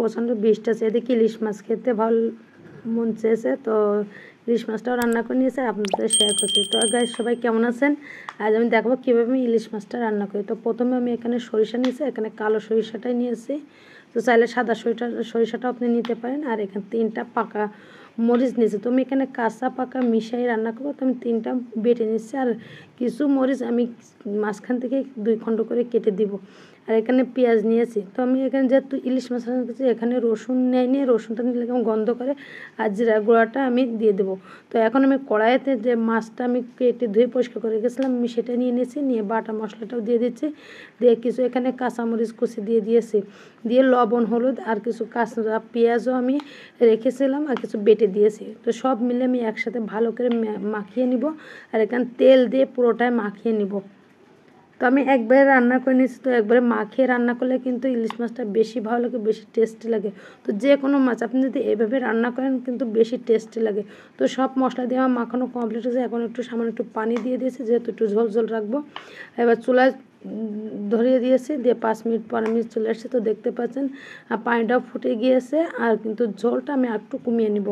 প্রচণ্ড বৃষ্টি আছে, এদিকে ইলিশ মাছ খেতে ভালো মন চেয়েছে, তো ইলিশ মাছটাও রান্না করে নিয়েছে, আপনাদের শেয়ার করছি। তো গাইস, সবাই কেমন আছেন? আজ আমি দেখাবো কীভাবে আমি ইলিশ মাছটা রান্না করি। তো প্রথমে আমি এখানে সরিষা নিয়েছি, এখানে কালো সরিষাটাই নিয়েছি। তো চাইলে সাদা সরিষাটাও আপনি নিতে পারেন। আর এখানে 3টা পাকা মরিচ নিয়েছি। তো আমি এখানে কাঁচা পাকা মিশাই রান্না করবো, তো আমি 3টা বেটে নিচ্ছি। আর কিছু মরিচ আমি মাঝখান থেকে 2 খণ্ড করে কেটে দিব। আর এখানে পেঁয়াজ নিয়েছি। তো আমি এখানে যেহেতু ইলিশ মাছ রান্না করছি, এখানে রসুন নেয়নি, রসুনটা নিলে কেমন গন্ধ করে। আর জিরা গুঁড়াটা আমি দিয়ে দেবো। তো এখন আমি কড়াইতে যে মাছটা আমি কেটে ধুয়ে পরিষ্কার করে রেখেছিলাম, আমি সেটা নিয়ে নিয়েছি, নিয়ে বাটা মশলাটাও দিয়ে দিচ্ছি। দিয়ে কিছু এখানে কাঁচামরিচ কুচি দিয়ে দিয়েছি, দিয়ে লবণ হলুদ আর কিছু কাঁচা পেঁয়াজও আমি রেখেছিলাম আর কিছু বেটে দিয়েছি। তো সব মিলে আমি একসাথে ভালো করে মাখিয়ে নিব। আর এখানে তেল দিয়ে পুরোটাই মাখিয়ে নিব। তো আমি একবারে রান্না করে নিয়েছি। তো একবারে মাখিয়ে রান্না করলে কিন্তু ইলিশ মাছটা বেশি ভালো লাগে, বেশি টেস্টি লাগে। তো যে কোনো মাছ আপনি যদি এভাবে রান্না করেন কিন্তু বেশি টেস্টি লাগে। তো সব মশলা দিয়ে আমার মাখানো কমপ্লিট হয়েছে। এখন সামান্য একটু পানি দিয়ে দিয়েছি, যেহেতু একটু ঝোল ঝোল রাখবো। এবার চুলায় ধরিয়ে দিয়েছি, দিয়ে 5 মিনিট পর আমি চলে আসছি। তো দেখতে পাচ্ছেন পানিটাও ফুটে গিয়েছে, আর কিন্তু ঝোলটা আমি একটু কমিয়ে নিব।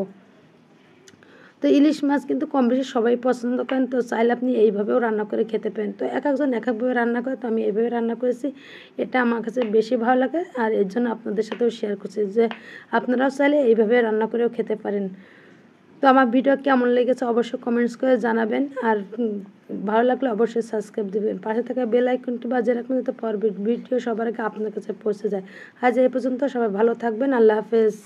তো ইলিশ মাছ কিন্তু কম বেশি সবাই পছন্দ করেন। তো চাইলে আপনি এইভাবেও রান্না করে খেতে পারেন। তো এক একজন এক একভাবে রান্না করে, তো আমি এইভাবে রান্না করেছি, এটা আমার কাছে বেশি ভালো লাগে। আর এর জন্য আপনাদের সাথেও শেয়ার করছি যে আপনারাও চাইলে এইভাবে রান্না করেও খেতে পারেন। তো আমার ভিডিও কেমন লেগেছে অবশ্যই কমেন্টস করে জানাবেন। আর ভালো লাগলে অবশ্যই সাবস্ক্রাইব দেবেন, পাশে থাকা বেল আইকনটি বাজিয়ে রাখবেন, যাতে পরবর্তী ভিডিও সবার আগে আপনার কাছে পৌঁছে যায়। আজ এই পর্যন্ত, সবাই ভালো থাকবেন। আল্লাহ হাফেজ।